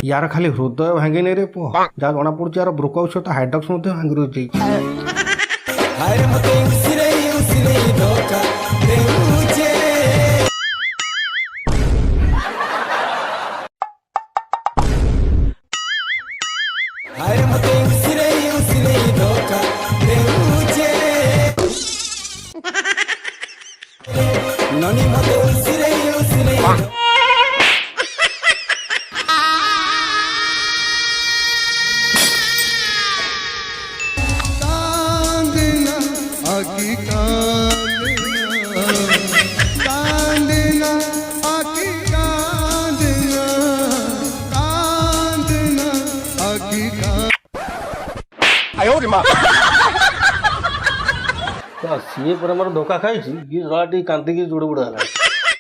यार खाली हृदय भांगे रे पुଅ ଯାହା ଜଣା ପଡୁଛି यार ବ୍ରୋକ ସହିତ ହାଇଡ୍ରକ୍ସ ମଧ୍ୟ ଭାଙ୍ଗି ରହିଛି। सीए पर मोर धोखा खाई ये जला कांदी जोड़ बुड़ा है।